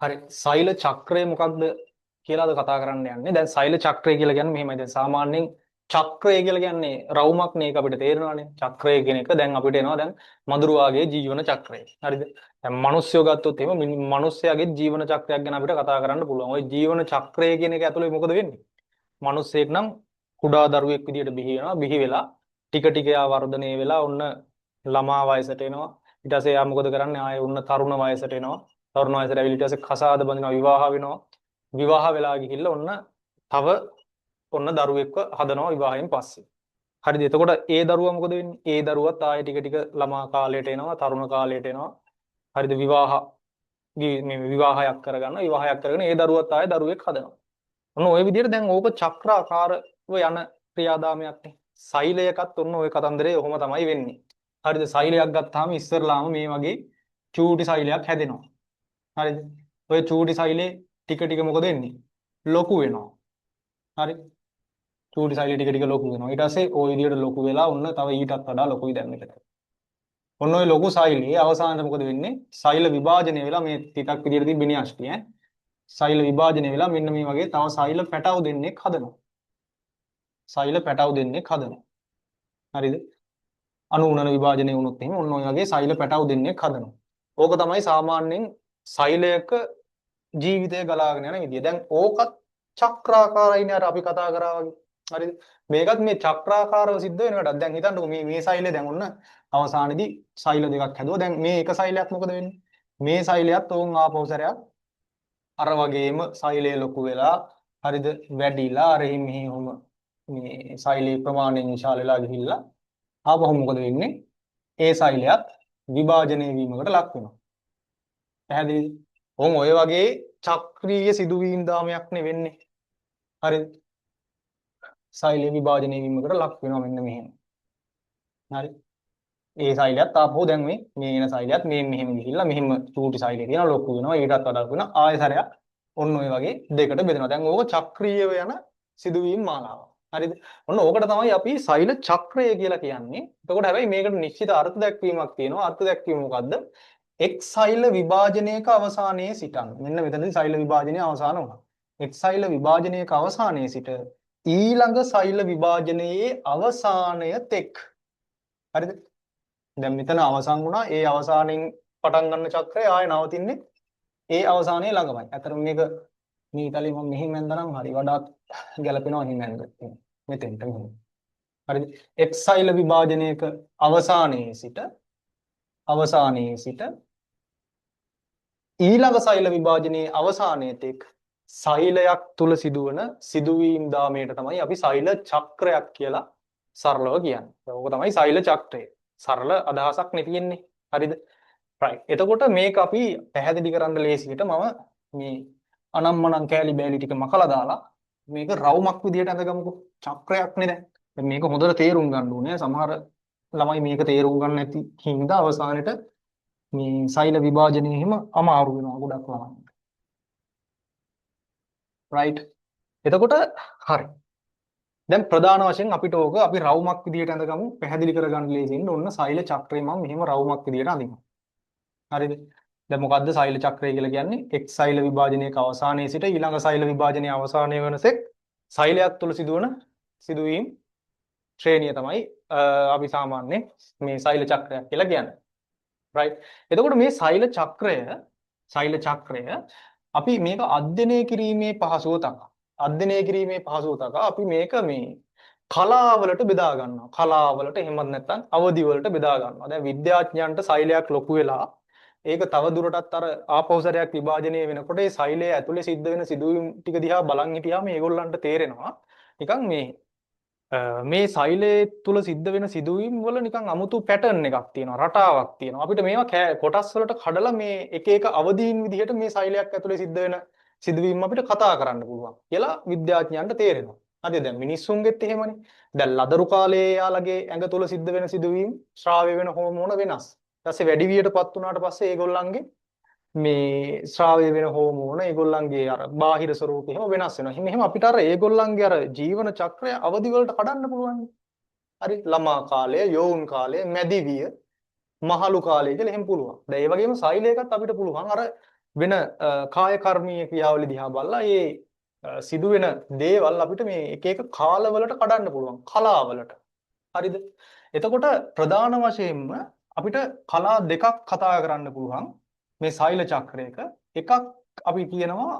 හරි සෛල චක්‍රය මොකක්ද කියලාද කතා කරන්න යන්නේ. දැන් සෛල චක්‍රය කියලා කියන්නේ මෙහෙමයි. දැන් සාමාන්‍යයෙන් චක්‍රය කියලා කියන්නේ රවුමක් නේ. ඒක අපිට තේරෙනවානේ. චක්‍රය කියන එක දැන් අපිට එනවා දැන් මදුරුවාගේ ජීවන චක්‍රය. හරිද? දැන් මිනිස්සුયો ගත්තොත් එහෙම මිනිස්සයාගේ ජීවන චක්‍රයක් ගැන අපිට කතා කරන්න පුළුවන්. ওই ජීවන චක්‍රය කියන එක ඇතුලේ මොකද වෙන්නේ? මිනිස්සෙක් නම් කුඩා දරුවෙක් විදියට බිහි වෙනවා. බිහි වෙලා ටික ටික යා වර්ධනය වෙලා ඔන්න ළමා වයසට එනවා. ඊට පස්සේ යා මොකද කරන්නේ? ආයේ ඔන්න තරුණ වයසට එනවා. තරුණ වයසට ඇවිල්ලා ඊට පස්සේ කසාද බඳිනවා, විවාහ වෙනවා. විවාහ වෙලා ගිහිල්ලා ඔන්න තව ඔන්න දරුවෙක්ව හදනවා විවාහයෙන් පස්සේ. හරිද? එතකොට ඒ දරුවා මොකද වෙන්නේ? ඒ දරුවත් ආයේ ටික ටික ළමා කාලයට එනවා, තරුණ කාලයට එනවා. හරිද? මේ විවාහයක් කරගන්නවා. විවාහයක් කරගෙන ඒ දරුවත් ආයේ දරුවෙක් හදනවා. ඔන්න ওই විදිහට දැන් ඕක චක්‍රාකාරව යන ක්‍රියාදාමයක් නේ. සෛලයකත් ඔන්න ওই කතන්දරේ ඔහොම තමයි වෙන්නේ. හරිද? සෛලයක් ගත්තාම ඉස්සරලාම මේ වගේ චූටි සෛලයක් හැදෙනවා. හරිද? ඔය චූටි සෛලේ ටික ටික මොකද වෙන්නේ? ලොකු වෙනවා. හරි? චූටි සෛලේ ටික ටික ලොකු වෙනවා. ඊට පස්සේ ওই විදිහට ලොකු වෙලා ඔන්න තව ඊටත් වඩා ලොකුයි දැන් මෙතන. ඔන්න ඔය ලොකු සෛලේ අවසානයේ මොකද වෙන්නේ? සෛල විභාජනය වෙලා මේ ටිකක් විදිහට තිබෙන න්‍යෂ්ටි ඈ. සෛල විභාජනය වෙලා මෙන්න මේ වගේ තව සෛල පැටව දෙන්නෙක් හදනවා. සෛල පැටව දෙන්නෙක් හදනවා. හරිද? අණු උනන විභාජනය වුණොත් එහෙම ඔන්න ඔය වගේ සෛල පැටව දෙන්නෙක් හදනවා. ඕක තමයි සාමාන්‍යයෙන් සෛලයක ජීවිතය ගලාගෙන යන විදිය. දැන් ඕකත් චක්‍රාකාරයිනේ අර අපි කතා කරා වගේ. හරිද? මේකත් මේ චක්‍රාකාරව සිද්ධ වෙන එකටත් දැන් හිතන්නකෝ මේ සෛලය දැන් ඔන්න අවසානයේදී සෛල දෙකක් හැදුවා. දැන් මේ එක සෛලයක් මොකද වෙන්නේ? මේ සෛලයත් ඕන් ආපහු සැරයක් අර වගේම සෛලය ලොකු වෙලා හරිද වැඩිලා අර මෙහෙම මේ සෛලේ ප්‍රමාණයෙන් විශාල වෙලා ගිහිල්ලා ආපහු මොකද වෙන්නේ? ඒ සෛලයත් විභාජනය වීමකට ලක් වෙනවා. පැහැදිලිද? ඔහොම ඔය වගේ චක්‍රීය සිදුවීම් දාමයක් නේ වෙන්නේ. හරිද? සෛල විභාජනය වීමකට ලක් වෙනවා මෙන්න මෙහෙම. හරි. ඒ සෛලයත් ආපහු දැන් මේ එන සෛලයත් මේ මෙහෙම ගිහිල්ලා මෙහෙම චූටි සෛලය තියෙනවා ලොකු වෙනවා ඊටත් වඩා ලොකු වෙනවා ආයතරයක් ඔන්න ඔය වගේ දෙකට බෙදෙනවා. දැන් ඕක චක්‍රීයව යන සිදුවීම් මාලාවක්. හරිද? ඔන්න ඕකට තමයි අපි සෛල චක්‍රය කියලා කියන්නේ. එතකොට හැබැයි මේකට නිශ්චිත අර්ථ දැක්වීමක් තියෙනවා. අර්ථ දැක්වීම මොකද්ද? එක් සෛල විභාජනයක අවසානයේ සිටන්. මෙන්න මෙතනදී සෛල විභාජනය අවසන් වුණා. එක් සෛල විභාජනයක අවසානයේ සිට ඊළඟ සෛල විභාජනයේ අවසානය තෙක්. හරිද? දැන් මෙතන අවසන් වුණා. ඒ අවසානයෙන් පටන් ගන්න චක්‍රය ආය නවතින්නේ ඒ අවසානයේ ළඟමයි. අතන මේක මේ ඉතාලිය මම මෙහෙම ඇඳනම් හරි වඩාත් ගැලපෙනවා එහෙම ඇඳ. මෙතෙන්ට මෙහෙම. හරිද? එක් සෛල විභාජනයක අවසානයේ සිට ඊළඟ සෛල විභාජනයේ අවසානයේ තෙක් සෛලයක් තුල සිදුවන සිදුවීම් දාමයට තමයි අපි සෛල චක්‍රයක් කියලා සරලව කියන්නේ. ඒක තමයි සෛල චක්‍රය. සරල අදහසක් නේ තියෙන්නේ. හරිද? right. එතකොට මේක අපි පැහැදිලි කරන්න ලේසියට මම මේ අනම්මනම් කෑලි බෑලි ටික මකලා දාලා මේක රවුමක් විදියට අඳගමුකෝ. චක්‍රයක් නේ දැන්. දැන් මේක හොඳට තේරුම් ගන්න ඕනේ. සමහර ළමයි මේක තේරුම් ගන්න නැති හින්දා අවසානෙට මේ සෛල විභාජනයේ හිම අමාරු වෙනවා ගොඩක් ළමයි. right. එතකොට හරි. දැන් ප්‍රධාන වශයෙන් අපිට ඕක අපි රවුමක් විදියට අඳගමු පැහැදිලි කරගන්න ලේසියෙන් ඔන්න සෛල චක්‍රය මම මෙහෙම රවුමක් විදියට අඳිනවා. හරිද? දැන් මොකද්ද සෛල චක්‍රය කියලා කියන්නේ? එක් සෛල විභාජනයක අවසානයේ සිට ඊළඟ සෛල විභාජනයේ අවසානය වෙනසෙක් සෛලයක් තුල සිදුවන සිදුවීම් ශ්‍රේණිය තමයි අපි සාමාන්‍යයෙන් මේ සෛල චක්‍රයක් කියලා කියන්නේ. right. එතකොට මේ සෛල චක්‍රය අපි මේක අධ්‍යයනය කිරීමේ පහසුව තමයි අපි මේක මේ කලාවලට බෙදා ගන්නවා. කලාවලට එහෙමත් නැත්නම් අවදි වලට බෙදා ගන්නවා. දැන් විද්‍යාඥයන්ට සෛලයක් ලොකු වෙලා ඒක තව දුරටත් අර ආපෞසරයක් විභාජනය වෙනකොට ඒ සෛලයේ ඇතුලේ සිද්ධ වෙන සිදුවීම් ටික දිහා බලන් හිටියාම මේගොල්ලන්ට තේරෙනවා නිකන් මේ සෛලයේ තුල සිද්ධ වෙන සිදුවීම් වල නිකන් අමුතු පැටර්න් එකක් තියෙනවා රටාවක් තියෙනවා. අපිට මේවා කොටස් වලට කඩලා මේ එක එක අවදීන් විදිහට මේ සෛලයක් ඇතුලේ සිද්ධ වෙන සිදුවීම් අපිට කතා කරන්න පුළුවන් කියලා විද්‍යාඥයන්ට තේරෙනවා. හරිද? දැන් මිනිස්සුන්ගෙත් එහෙමනේ. දැන් ලදරු කාලේ යාළගේ ඇඟ තුල සිද්ධ වෙන සිදුවීම් ශ්‍රාව්‍ය වෙන හෝමෝන වෙනස්. ඊට පස්සේ වැඩි වියටපත් වුණාට පස්සේ ඒගොල්ලන්ගේ මේ ශ්‍රාව්‍ය වෙන හෝමෝන ඒගොල්ලන්ගේ අර බාහිර ස්වරූපය එහෙම වෙනස් වෙනවා. එහෙම අපිට අර ඒගොල්ලන්ගේ අර ජීවන චක්‍රය අවදි වලට කඩන්න පුළුවන්. හරි? ළමා කාලය, යෝන් කාලය, මැදිවිය, මහලු කාලය කියලා එහෙම පුළුවන්. දැන් ඒ වගේම සෛලයකත් අපිට පුළුවන් අර වෙන කාය කර්මීය ක්‍රියාවලිය දිහා බලලා ඒ සිදුවෙන දේවල් අපිට මේ එක එක කාලවලට කඩන්න පුළුවන් කලාවලට. හරිද? එතකොට ප්‍රධාන වශයෙන්ම අපිට කලා දෙකක් කතා කරන්න පුළුවන් මේ සෛල චක්‍රයක. එකක් අපි කියනවා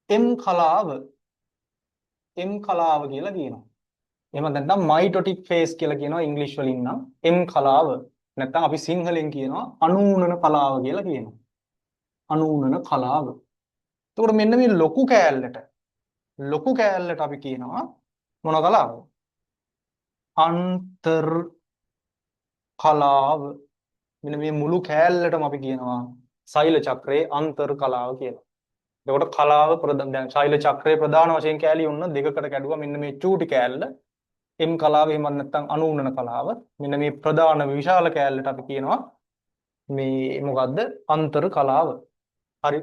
එම් කලාව. එම් කලාව කියලා කියනවා. එහෙම නැත්නම් මයිටොටික් ෆේස් කියලා කියනවා ඉංග්‍රීසි වලින් නම් එම් කලාව. නැත්නම් අපි සිංහලෙන් කියනවා අනූනන කලාව කියලා කියනවා. අනූනන කලාව. එතකොට මෙන්න මේ ලොකු කෑල්ලට අපි කියනවා මොන කලාවද? අන්තර් කලාව. මෙන්න මේ මුළු කෑල්ලටම අපි කියනවා සෛල චක්‍රයේ අන්තර් කලාව කියලා. එතකොට කලාව දැන් සෛල චක්‍රයේ ප්‍රධාන වශයෙන් කෑලි උන්න දෙකකට කැඩුවා. මෙන්න මේ චූටි කෑල්ල එම් කලාව, එහෙම නැත්නම් අනූනන කලාව. මෙන්න මේ ප්‍රධාන විශාල කෑල්ලට අපි කියනවා මේ මොකද්ද? අන්තර් කලාව. හරි.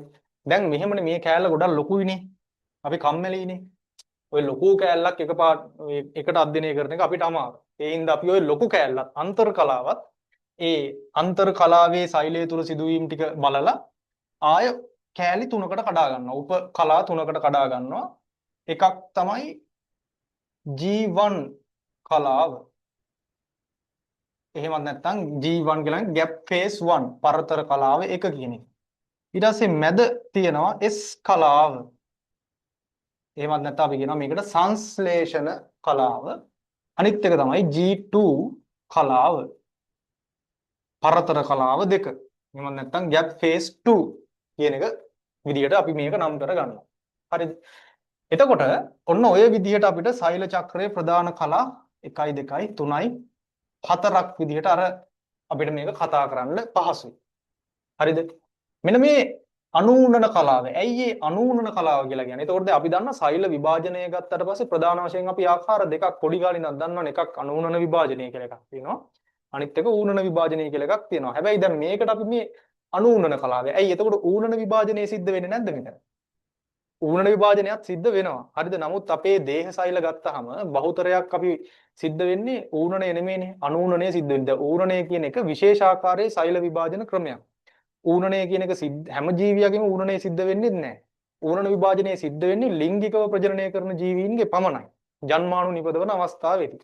දැන් මෙහෙමනේ මේ කෑල්ල ගොඩක් ලොකුයිනේ. අපි කම්මැලිනේ. ඔය ලොකු කෑල්ලක් එකට අධ්‍යයනය කරන එක අපිට අමාරුයි. ඒ හින්දා අපි ඔය ලොකු කෑල්ලත් අන්තර් කලාවත් ඒ අන්තර් කලාවේ සෛලය තුල සිදුවීම් ටික බලලා ආය කෑලි තුනකට කඩා ගන්නවා. උප කලා තුනකට කඩා ගන්නවා. එකක් තමයි G1 කලාව. එහෙමත් නැත්නම් G1 කියලා ගැප් ෆේස් 1 පරතර කලාව එක කියන එක. ඊට පස්සේ මැද තියෙනවා S කලාව. එහෙමත් නැත්නම් අපි කියනවා මේකට සංශ්ලේෂණ කලාව. අනිත් එක තමයි G2 කලාව. පරතර කලාව දෙක. එහෙමත් නැත්නම් ගැප් ෆේස් 2 කියන එක විදිහට අපි මේක නම් කර ගන්නවා. හරිද? එතකොට ඔන්න ඔය විදිහට අපිට සෛල චක්‍රයේ ප්‍රධාන කලා 1 2 3යි 4ක් විදිහට අර අපිට මේක කතා කරන්න පහසුයි. හරිද? මෙන්න මේ අනූනන කලාව. ඇයි මේ අනූනන කලාව කියලා කියන්නේ? එතකොට අපි දන්නා සෛල විභාජනය ගත්තට පස්සේ ප්‍රධාන වශයෙන් අපි ආකාර දෙකක් පොඩි කාලේ ඉඳන් දන්නවනේ. එකක් අනූනන විභාජනය කියලා එකක් තියෙනවා. අනිත් එක ඌනන විභාජනය කියලා එකක් තියෙනවා. හැබැයි දැන් මේකට අපි මේ අනූනන කලාව. ඇයි එතකොට ඌනන විභාජනය සිද්ධ වෙන්නේ නැද්ද මෙතන? ඌනන විභාජනයත් සිද්ධ වෙනවා. හරිද? නමුත් අපේ දේහ සෛල ගත්තාම බහුතරයක් අපි සිද්ධ වෙන්නේ ඌනනය නෙමෙයිනේ. අනූනනය සිද්ධ වෙන්නේ. ඌනනය කියන එක විශේෂාකාරයේ සෛල විභාජන ක්‍රමයක්. ඌනනය කියන එක හැම ජීවියකම ඌනනය සිද්ධ වෙන්නේ නැහැ. ඌනන විභාජනය සිද්ධ වෙන්නේ ලිංගිකව ප්‍රජනනය කරන ජීවීන්ගේ පමණයි. ජන්මාණු නිපදවන අවස්ථාවේදී.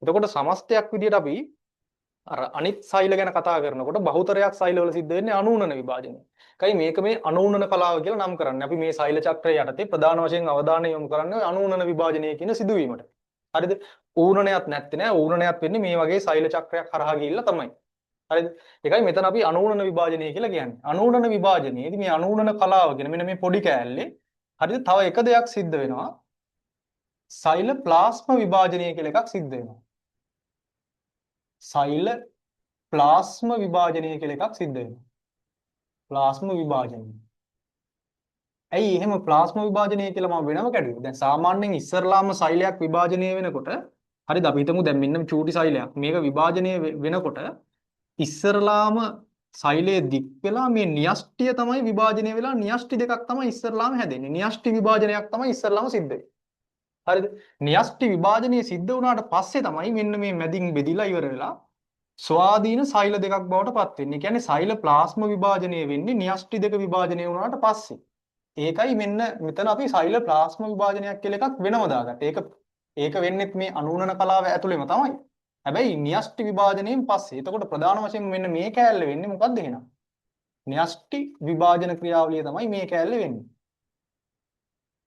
එතකොට සමස්තයක් විදිහට අපි අර අනිත් සෛල ගැන කතා කරනකොට බහුතරයක් සෛලවල සිද්ධ වෙන්නේ අනූනන විභාජනය. කයි මේක මේ අනූනන කලාව කියලා නම් කරන්නේ. අපි මේ සෛල චක්‍රය යටතේ ප්‍රධාන වශයෙන් අවධානය යොමු කරන්නේ අනූනන විභාජනය කියන සිදුවීමට. හරිද? ඌනනයක් නැත්තේ නෑ. ඌනනයක් වෙන්නේ මේ වගේ සෛල චක්‍රයක් හරහා ගිහිල්ලා තමයි. හරිද? ඒකයි මෙතන අපි අනූනන විභාජනය කියලා කියන්නේ. අනූනන විභාජනයේදී මේ අනූනන කලාව කියන මෙන්න මේ පොඩි කෑල්ලේ හරිද? තව එක දෙයක් සිද්ධ වෙනවා. සෛල ප්ලාස්ම විභාජනය කියලා එකක් සිද්ධ වෙනවා. සෛල ප්ලාස්ම විභාජනය කියලා එකක් සිද්ධ වෙනවා. ප්ලාස්ම විභාජනය. ඇයි එහෙම ප්ලාස්ම විභාජනය කියලා මම වෙනම කැඩුවේ? දැන් සාමාන්‍යයෙන් ඉස්සරලාම සෛලයක් විභාජනය වෙනකොට හරිද? අපි හිතමු දැන් මෙන්න චූටි සෛලයක්. මේක විභාජනය වෙනකොට ඉස්සරලාම සෛලයේ දික් වෙලා මේ න්‍යෂ්ටිය තමයි විභාජනය වෙලා න්‍යෂ්ටි දෙකක් තමයි ඉස්සරලාම හැදෙන්නේ. න්‍යෂ්ටි විභාජනයක් තමයි ඉස්සරලාම සිද්ධ වෙන්නේ. හරිද? න්‍යෂ්ටි විභාජනය සිද්ධ වුණාට පස්සේ තමයි මෙන්න මේ මැදින් බෙදිලා ඉවර වෙලා ස්වාධීන සෛල දෙකක් බවට පත් වෙන්නේ. ඒ කියන්නේ සෛල ප්ලාස්ම විභාජනය වෙන්නේ න්‍යෂ්ටි දෙක විභාජනය වුණාට පස්සේ. ඒකයි මෙතන අපි සෛල ප්ලාස්ම විභාජනයක් කියලා එකක් වෙනම දාගත්තා. ඒක වෙන්නේ මේ අනූනන කලාව ඇතුළේම තමයි. හැබැයි න්‍යෂ්ටි විභාජනයෙන් පස්සේ. එතකොට ප්‍රධාන වශයෙන් මෙන්න මේ කෑල්ල වෙන්නේ මොකද්ද එහෙනම්? න්‍යෂ්ටි විභාජන ක්‍රියාවලිය තමයි මේ කෑල්ල වෙන්නේ.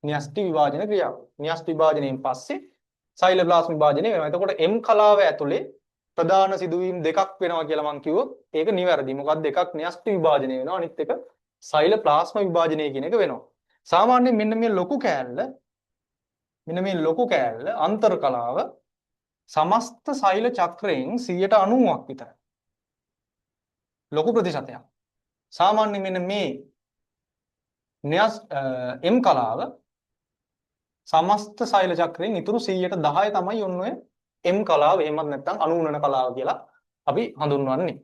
න්‍යෂ්ටි විභාජන ක්‍රියාව. න්‍යෂ්ටි විභාජනයෙන් පස්සේ සෛල ප්ලාස්ම විභාජනය වෙනවා. එතකොට M කලාව ඇතුලේ ප්‍රධාන සිදුවීම් දෙකක් වෙනවා කියලා මම කිව්වොත් ඒක නිවැරදි. මොකද්ද? එකක් න්‍යෂ්ටි විභාජනය වෙනවා. අනිත් එක සෛල ප්ලාස්ම විභාජනය කියන එක වෙනවා. සාමාන්‍යයෙන් මෙන්න මේ ලොකු කෑල්ල අන්තර් කලාව සමස්ත සෛල චක්‍රයෙන් 90ක් විතර. ලොකු ප්‍රතිශතයක්. සාමාන්‍යයෙන් මෙන්න මේ M කලාව සමස්ත සෛල චක්‍රයෙන් ඉතුරු 10% තමයි ඔන්න ඔය M කලාව එහෙමත් නැත්නම් අනූනන කලාව කියලා අපි හඳුන්වන්නේ.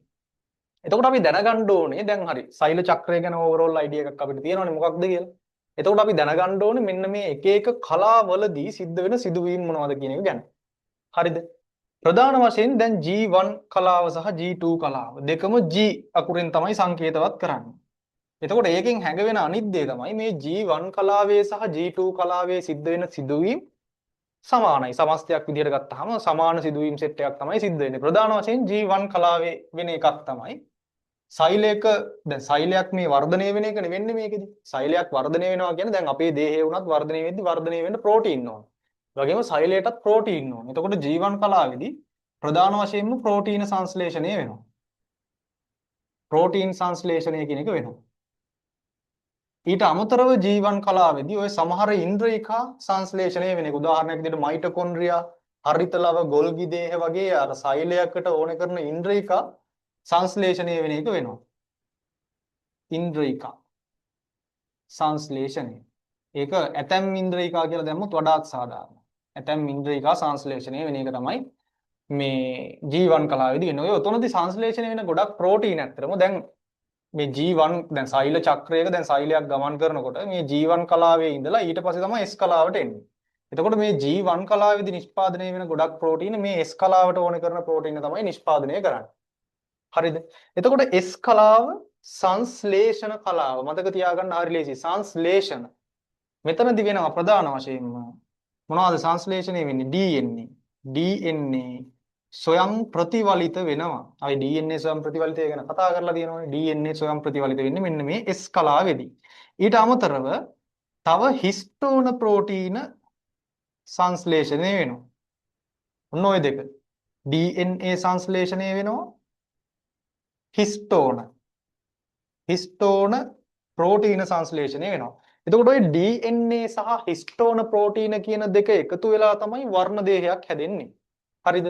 එතකොට අපි දැනගන්න ඕනේ දැන් හරි සෛල චක්‍රය ගැන ඕවරෝල් අයිඩියා එකක් අපිට තියෙනවනේ මොකක්ද කියලා. එතකොට අපි දැනගන්න ඕනේ මෙන්න මේ එක එක කලාවලදී සිද්ධ වෙන සිදුවීම් මොනවද කියන එක ගැන. හරිද? ප්‍රධාන වශයෙන් දැන් G1 කලාව සහ G2 කලාව දෙකම G අකුරෙන් තමයි සංකේතවත් කරන්නේ. එතකොට ඒකෙන් හැඟවෙන අනිත් දේ තමයි මේ G1 කලාවේ සහ G2 කලාවේ සිද්ධ වෙන සිදුවීම් සමානයි. සමස්තයක් විදිහට ගත්තාම සමාන සිදුවීම් සෙට් එකක් තමයි සිද්ධ වෙන්නේ. ප්‍රධාන වශයෙන් G1 කලාවේ වෙන එකක් තමයි සෛලයක දැන් සෛලයක් මේ වර්ධනය වෙන එකනේ වෙන්නේ මේකෙදි. සෛලයක් වර්ධනය වෙනවා කියන්නේ දැන් අපේ දේහේ වුණත් වර්ධනය වෙද්දි වර්ධනය වෙන්න ප්‍රෝටීන් ඕන. ඒ වගේම සෛලයටත් ප්‍රෝටීන් ඕන. එතකොට G1 කලාවේදී ප්‍රධාන වශයෙන්ම ප්‍රෝටීන සංශ්ලේෂණය වෙනවා. ප්‍රෝටීන් සංශ්ලේෂණය කියන එක වෙනවා. ඊට අමතරව G1 කලාවේදී ඔය සමහර ඉන්ද්‍රියකා සංශ්ලේෂණය වෙන එක. උදාහරණයක් විදිහට මයිටොකොන්ඩ්‍රියා, හරිතලව, ගොල්ගි දේහ වගේ අර සෛලයකට ඕන කරන ඉන්ද්‍රියකා සංශ්ලේෂණය වෙන එක වෙනවා. ඉන්ද්‍රියකා සංශ්ලේෂණය. ඒක ඇතැම් ඉන්ද්‍රියකා කියලා දැම්මොත් වඩාත් සාධාරණයි. ඇතැම් ඉන්ද්‍රියකා සංශ්ලේෂණය වෙන එක තමයි මේ G1 කලාවේදී වෙන්නේ. ඔය උතනදී සංශ්ලේෂණය වෙන ගොඩක් ප්‍රෝටීන් ඇත්තටම දැන් මේ G1 දැන් සෛල චක්‍රයක දැන් සෛලයක් ගමන් කරනකොට මේ G1 කලාවේ ඉඳලා ඊට පස්සේ තමයි S කලාවට එන්නේ. එතකොට මේ G1 කලාවේදී නිෂ්පාදනය වෙන ගොඩක් ප්‍රෝටීන මේ S කලාවට ඕන කරන ප්‍රෝටීන තමයි නිෂ්පාදනය කරන්නේ. හරිද? එතකොට S කලාව සංශ්ලේෂණ කලාව මතක තියාගන්න හරි ලේසි. සංශ්ලේෂණ මෙතනදී වෙනවා ප්‍රධාන වශයෙන්ම මොනවද සංශ්ලේෂණය වෙන්නේ? DNA. DNA ස්වයං ප්‍රතිවලිත වෙනවා. අපි DNA ස්වයං ප්‍රතිවලිතය ගැන කතා කරලා තියෙනවානේ. DNA ස්වයං ප්‍රතිවලිත වෙන්නේ මෙන්න මේ S කලාවේදී. ඊට අමතරව තව හිස්ටෝන ප්‍රෝටීන සංශ්ලේෂණය වෙනවා. ඔන්න ඔය දෙක. DNA සංශ්ලේෂණය වෙනවා. හිස්ටෝන ප්‍රෝටීන සංශ්ලේෂණය වෙනවා. එතකොට ඔය DNA සහ හිස්ටෝන ප්‍රෝටීන කියන දෙක එකතු වෙලා තමයි වර්ණ දේහයක් හැදෙන්නේ. හරිද?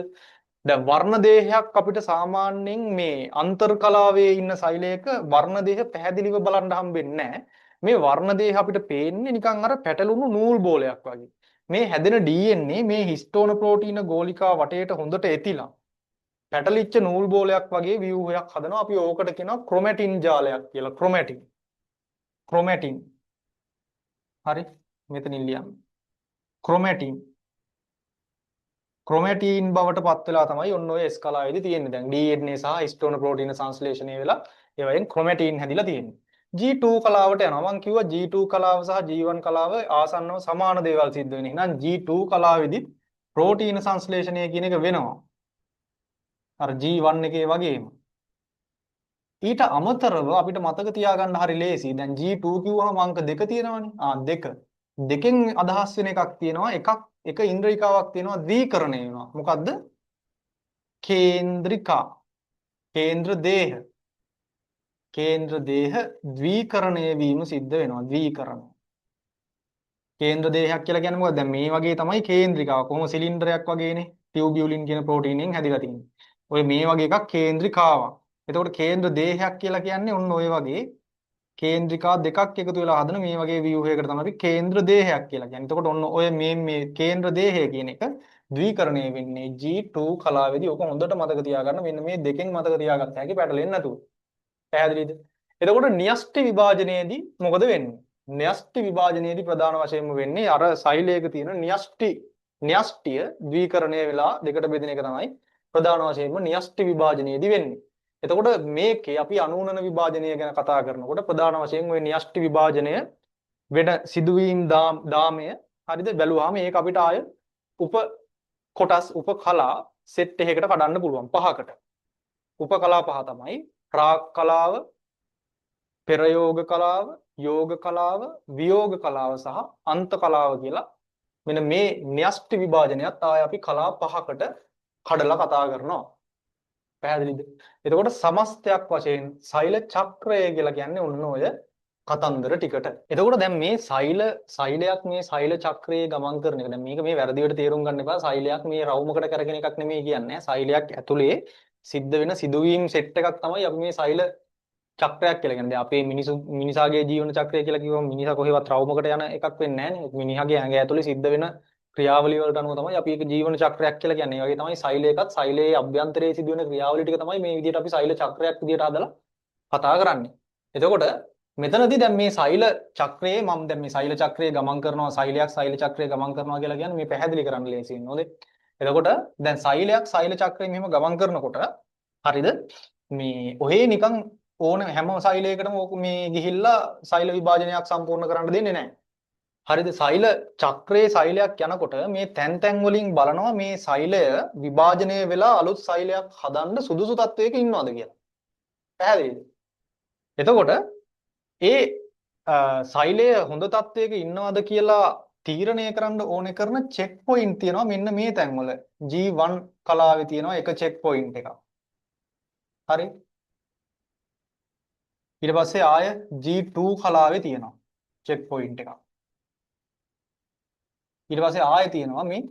දැන් වර්ණ දේහයක් අපිට සාමාන්‍යයෙන් මේ අන්තර් කලාවේ ඉන්න සෛලයක වර්ණ දේහ පැහැදිලිව බලන්න හම්බෙන්නේ නැහැ. මේ වර්ණ දේහ අපිට පේන්නේ නිකන් අර පැටලුණු නූල් බෝලයක් වගේ. මේ හැදෙන DNA මේ හිස්ටෝන ප්‍රෝටීන ගෝලිකා වටේට හොඳට එතිලා පැටලිච්ච නූල් බෝලයක් වගේ ව්‍යුහයක් හදනවා. අපි ඕකට කියනවා ක්‍රොමැටින් ජාලයක් කියලා. ක්‍රොමැටින්. හරි? මෙතනින් ලියන්න. ක්‍රොමැටින් බවට පත් වෙලා තමයි ඔන්න ඔය S කලාවේදී තියෙන්නේ. දැන් DNA සහ හිස්ටෝන ප්‍රෝටීන සංශ්ලේෂණය වෙලා ඒවයින් ක්‍රොමැටින් හැදිලා තියෙන්නේ. G2 කලාවට යනවා. මම කිව්වා G2 කලාව සහ G1 කලාව ආසන්නව සමාන දේවල් සිද්ධ වෙන. එහෙනම් G2 කලාවේදී ප්‍රෝටීන සංශ්ලේෂණය කියන එක වෙනවා. අර G1 එකේ වගේම. ඊට අමතරව අපිට මතක තියාගන්න හරි ලේසි. දැන් G2 කිව්වම අංක 2 තියෙනවනේ. 2. දෙකෙන් අදහස් වෙන එකක් තියෙනවා. එක ඉන්ද්‍රිකාවක් තියෙනවා ද්විකරණය වෙනවා. මොකද්ද? කේන්ද්‍රිකා. කේන්ද්‍ර දේහ ද්විකරණය වීම සිද්ධ වෙනවා. ද්විකරණය. කේන්ද්‍ර දේහයක් කියලා කියන්නේ මොකක්ද? දැන් මේ වගේ තමයි කේන්ද්‍රිකාව. කොහොම සිලින්ඩරයක් වගේනේ. ටියුබියුලින් කියන ප්‍රෝටීනෙන් හැදිලා තියෙන්නේ. ඔය මේ වගේ එකක් කේන්ද්‍රිකාවක්. එතකොට කේන්ද්‍ර දේහයක් කියලා කියන්නේ ඔන්න ඔය වගේ කේන්ද්‍රිකා දෙකක් එකතු වෙලා හදන මේ වගේ ව්‍යුහයකට තමයි අපි කේන්ද්‍ර දේහයක් කියලා කියන්නේ. එතකොට ඔන්න ඔය මේ කේන්ද්‍ර දේහය කියන එක ද්විකරණය වෙන්නේ G2 කලාවේදී. ඔක හොඳට මතක තියාගන්න. මෙන්න මේ දෙකෙන් මතක තියාගත්ත හැකි පැටලෙන්නේ නැතුව. පැහැදිලිද? එතකොට න්‍යෂ්ටි විභාජනයේදී මොකද වෙන්නේ? න්‍යෂ්ටි විභාජනයේදී ප්‍රධාන වශයෙන්ම වෙන්නේ අර සෛලයක තියෙන න්‍යෂ්ටිය ද්විකරණය වෙලා දෙකට බෙදෙන එක තමයි ප්‍රධාන වශයෙන්ම න්‍යෂ්ටි විභාජනයේදී වෙන්නේ. එතකොට මේකේ අපි අනුනන විභාජනය ගැන කතා කරනකොට ප්‍රධාන වශයෙන් ওই න්‍යෂ්ටි විභාජනය වෙන සිදුවීම් දාමය හරිද බැලුවාම ඒක අපිට ආය උපකලා සෙට් එකකට කඩන්න පුළුවන් 5කට. උපකලා 5 තමයි ප්‍රාක් කලාව, පෙරයෝග කලාව, යෝග කලාව, වියෝග කලාව සහ අන්ත කලාව කියලා. මෙන්න මේ න්‍යෂ්ටි විභාජනයත් ආය අපි කලා 5කට කඩලා කතා කරනවා. පැහැදිලිද? එතකොට සමස්තයක් වශයෙන් සෛල චක්‍රය කියලා කියන්නේ ඔන්න ඔය කතන්දර ටිකට. එතකොට දැන් මේ සෛලයක් මේ සෛල චක්‍රයේ ගමන් කරන එක. දැන් මේක මේ වැරදිවට තේරුම් ගන්න එපා. සෛලයක් මේ රවුමකට කරගෙන එකක් නෙමෙයි කියන්නේ. සෛලයක් ඇතුලේ සිද්ධ වෙන සිදුවීම් සෙට් එකක් තමයි අපි මේ සෛල චක්‍රයක් කියලා කියන්නේ. දැන් අපේ මිනිසාගේ ජීවන චක්‍රය කියලා කිව්වම මිනිසා කොහෙවත් රවුමකට යන එකක් වෙන්නේ නැහැ නේ. මිනිහාගේ ඇඟ ඇතුලේ සිද්ධ වෙන ක්‍රියාවලිය වලට අනුව තමයි අපි ඒක ජීවන චක්‍රයක් කියලා කියන්නේ. ඒ වගේ තමයි සෛලයකත් සෛලයේ අභ්‍යන්තරයේ සිදුවෙන ක්‍රියාවලිය ටික තමයි මේ විදිහට අපි සෛල චක්‍රයක් විදිහට හදලා කතා කරන්නේ. එතකොට මෙතනදී දැන් මේ සෛල චක්‍රයේ මම දැන් මේ සෛල චක්‍රයේ ගමන් කරනවා සෛලයක් සෛල චක්‍රයේ ගමන් කරනවා කියලා කියන්නේ මේ පැහැදිලි කරන්න ලේසි වෙනෝද? එතකොට දැන් සෛලයක් සෛල චක්‍රයේ මෙහෙම ගමන් කරනකොට හරිද? මේ ඔහේ නිකන් ඕන හැම සෛලයකටම ඕක මේ ගිහිල්ලා සෛල විභාජනයක් සම්පූර්ණ කරන්න දෙන්නේ නැහැ. හරිද? සෛල චක්‍රයේ සෛලයක් යනකොට මේ තැන් තැන් වලින් බලනවා මේ සෛලය විභාජනය වෙලා අලුත් සෛලයක් හදන්න සුදුසු තත්වයක ඉන්නවද කියලා. පැහැදිලිද? එතකොට ඒ සෛලය හොඳ තත්වයක ඉන්නවද කියලා තීරණය කරන්න ඕනේ කරන චෙක් පොයින්ට් තියෙනවා මෙන්න මේ තැන්වල. G1 කලාවේ තියෙනවා එක චෙක් පොයින්ට් එකක්. හරි? ඊට පස්සේ ආය G2 කලාවේ තියෙනවා චෙක් පොයින්ට් එකක්. ඊට පස්සේ ආයෙ තියෙනවා මේ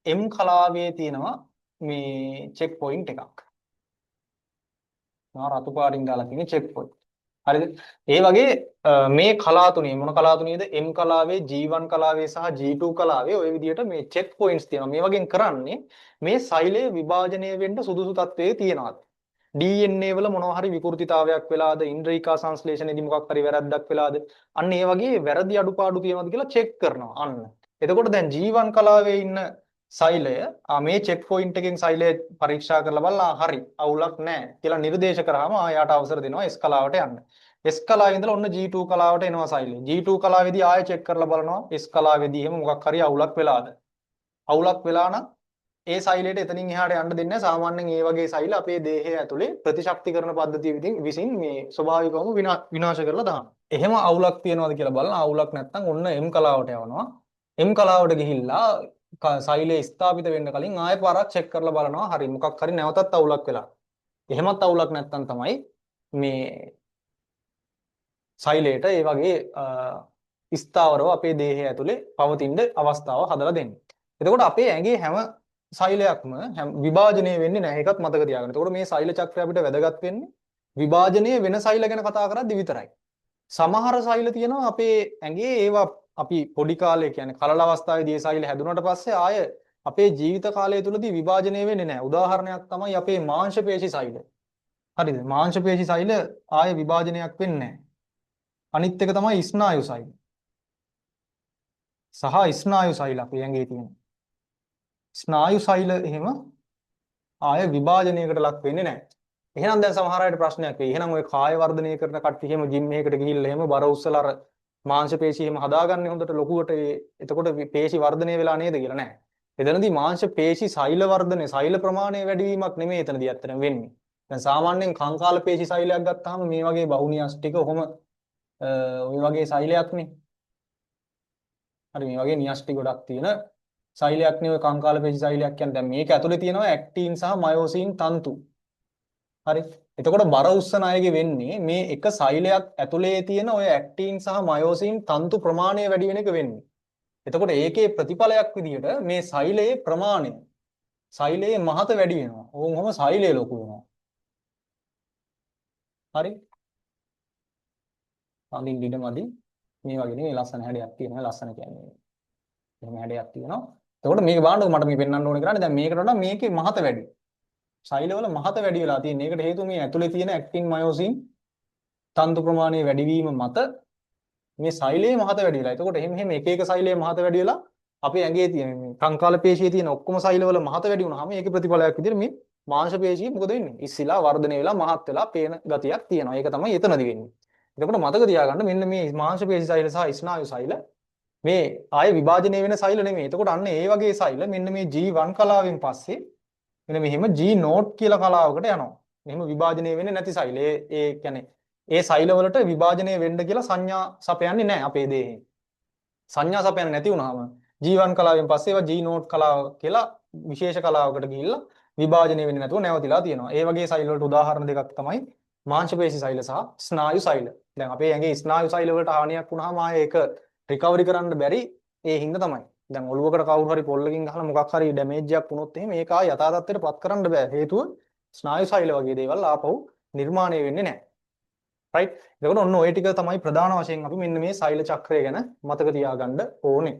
M කලාවේ තියෙනවා මේ චෙක් පොයින්ට් එකක්. මම රතු පාටින් දාලා තියෙන චෙක් පොයින්ට්. හරිද? ඒ වගේ මේ කලා තුනේ මොන කලා තුනේද? M කලාවේ, G1 කලාවේ සහ G2 කලාවේ ওই විදිහට මේ චෙක් පොයින්ට්ස් තියෙනවා. මේ වගේ කරන්නේ මේ සෛලයේ විභාජනය වෙන්න සුදුසු තත්වයේ තියනවාද? DNA වල මොනවා හරි විකෘතිතාවයක් වෙලාද? ඉන්ද්‍රිකා සංශ්ලේෂණයේදී මොකක් හරි වැරද්දක් වෙලාද? අන්න ඒ වගේ වැරදි අඩුපාඩු තියෙනවද කියලා චෙක් කරනවා. අන්න. එතකොට දැන් G1 කලාවේ ඉන්න සෛලය මේ චෙක් පොයින්ට් එකෙන් සෛලය පරීක්ෂා කරලා බලලා හරි අවුලක් නැහැ කියලා නිර්දේශ කරාම ආයාට අවසර දෙනවා S කලාවට යන්න. S කලාවේ ඉඳලා ඔන්න G2 කලාවට එනවා සෛලය. G2 කලාවේදී ආයෙ චෙක් කරලා බලනවා S කලාවේදී එහෙම මොකක් හරි අවුලක් වෙලාද? අවුලක් වෙලා නම් ඒ සෛලයට එතනින් එහාට යන්න දෙන්නේ නැහැ. සාමාන්‍යයෙන් ඒ වගේ සෛල අපේ දේහය ඇතුලේ ප්‍රතිශක්තිකරණ පද්ධතිය විසින් මේ ස්වභාවිකවම විනාශ කරලා දානවා. එහෙම අවුලක් තියනවාද කියලා බලන අවුලක් නැත්නම් ඔන්න M කලාවට යවනවා. M කලාවට ගිහිල්ලා සෛලය ස්ථාපිත වෙන්න කලින් ආයෙ පාරක් චෙක් කරලා බලනවා. හරි මොකක් හරි නැවතත් අවුලක් වෙලා. එහෙමත් අවුලක් නැත්නම් තමයි මේ සෛලයට ඒ වගේ ස්ථාවරව අපේ දේහය ඇතුලේ පවතින අවස්ථාව හදලා දෙන්නේ. එතකොට අපේ ඇඟේ හැම සෛලයක්ම විභාජනය වෙන්නේ නැහැ. ඒකත් මතක තියාගන්න. එතකොට මේ සෛල චක්‍රය අපිට වැදගත් වෙන්නේ විභාජනය වෙන සෛල ගැන කතා කරද්දී විතරයි. සමහර සෛල තියෙනවා අපේ ඇඟේ ඒවා අපි පොඩි කාලේ කියන්නේ කලල අවස්ථාවේදී ඒ සෛල හැදුනට පස්සේ ආය අපේ ජීවිත කාලය තුලදී විභාජනය වෙන්නේ නැහැ. උදාහරණයක් තමයි අපේ මාංශ පේශි සෛල. හරිද? මාංශ පේශි සෛල ආය විභාජනයක් වෙන්නේ නැහැ. අනිත් එක තමයි ස්නායු සෛල. සහ ස්නායු සෛල අපේ ඇඟේ තියෙන. ස්නායු සෛල එහෙම ආය විභාජනයකට ලක් වෙන්නේ නැහැ. එහෙනම් දැන් සමහර අයට ප්‍රශ්නයක් වෙයි. එහෙනම් ඔය කාය වර්ධනය කරන කට්ටිය එහෙම ජිම් එකකට ගිහිල්ලා එහෙම බර උස්සලා අර මාංශ පේශි එහෙම හදාගන්නේ හොඳට ලොකුවට එතකොට පේශි වර්ධනය වෙලා නේද කියලා නෑ. එතනදී මාංශ පේශි සෛල වර්ධනය සෛල ප්‍රමාණය වැඩි වීමක් නෙමෙයි එතනදී ඇත්තටම වෙන්නේ. දැන් සාමාන්‍යයෙන් කංකාල පේශි සෛලයක් ගත්තාම මේ වගේ බහුනියස්ටික ඔහොම ඔය වගේ සෛලයක්නේ. හරි මේ වගේ නියස්ටි ගොඩක් තියෙන සෛලයක් නේ ඔය කංකාල පේශි සෛලයක් කියන්නේ. දැන් මේක ඇතුලේ තියෙනවා ඇක්ටින් සහ මයෝසින් තන්තු. හරි. එතකොට බර උස්සන අයගේ වෙන්නේ මේ එක සෛලයක් ඇතුලේ තියෙන ඔය ඇක්ටින් සහ මයෝසින් තන්තු ප්‍රමාණය වැඩි වෙන එක වෙන්නේ. එතකොට ඒකේ ප්‍රතිඵලයක් විදිහට මේ සෛලයේ ප්‍රමාණය සෛලයේ මහත වැඩි වෙනවා. ඕවම සෛලය ලොකු වෙනවා. හරි. අඳින් දිඩමදි මේ වගේ නේ ලස්සන හැඩයක් තියෙනවා. ලස්සන කියන්නේ එහෙම හැඩයක් තියෙනවා. එතකොට මේක බලන්නකො මට මේ පෙන්වන්න ඕනේ කරන්නේ දැන් මේකට වඩා මේකේ මහත වැඩි. සෛලවල මහත වැඩි වෙලා තියෙන. ඒකට හේතුව මේ ඇතුලේ තියෙන ඇක්ටින් මයෝසින් තන්තු ප්‍රමාණය වැඩි වීම මත මේ සෛලයේ මහත වැඩි වෙලා. එතකොට එහෙම එක එක සෛලයේ මහත වැඩි වෙලා අපේ ඇඟේ තියෙන මේ කංකාල පේශියේ තියෙන ඔක්කොම සෛලවල මහත වැඩි වුණාම ඒකේ ප්‍රතිඵලයක් විදිහට මේ මාංශ පේශිය මොකද වෙන්නේ? ඉස්සිලා වර්ධනය වෙලා මහත් වෙලා පේන ගතියක් තියෙනවා. ඒක තමයි එතනදි වෙන්නේ. එතකොට මතක තියාගන්න මෙන්න මේ මාංශ පේශි සෛල සහ ස්නායු සෛල මේ ආයේ විභාජනය වෙන සෛල නෙමෙයි. එතකොට අන්න ඒ වගේ සෛල මෙන්න මේ G1 කලාවෙන් පස්සේ මෙන්න මෙහෙම G නෝට් කියලා කලාවකට යනවා. මෙහෙම විභාජනය වෙන්නේ නැති සෛල. ඒ කියන්නේ ඒ සෛල වලට විභාජනය වෙන්න කියලා සංඥා සපයන්නේ නැහැ අපේ දේහේ. සංඥා සපයන්නේ නැති වුනහම G1 කලාවෙන් පස්සේ ඒවා G නෝට් කලාව කියලා විශේෂ කලාවකට ගිහිල්ලා විභාජනය වෙන්නේ නැතුව නැවතිලා තියෙනවා. ඒ වගේ සෛල වලට උදාහරණ දෙකක් තමයි මාංශ පේශි සෛල සහ ස්නායු සෛල. දැන් අපේ ඇඟේ ස්නායු සෛල වලට හානියක් වුනහම ආයේ ඒක රිකවරි කරන්න බැරි ඒ හින්දා තමයි. දැන් ඔළුවකට කවුරු හරි පොල්ලකින් ගහලා මොකක් හරි ඩැමේජ් එකක් වුණොත් එහෙම ඒක ආය යථා තත්ත්වයට පත් කරන්න බෑ. හේතුව ස්නායු සෛල වගේ දේවල් ආපහු නිර්මාණය වෙන්නේ නැහැ. රයිට්. එතකොට ඔන්න ඔය ටික තමයි ප්‍රධාන වශයෙන් අපි මෙන්න මේ සෛල චක්‍රය ගැන මතක තියාගන්න ඕනේ.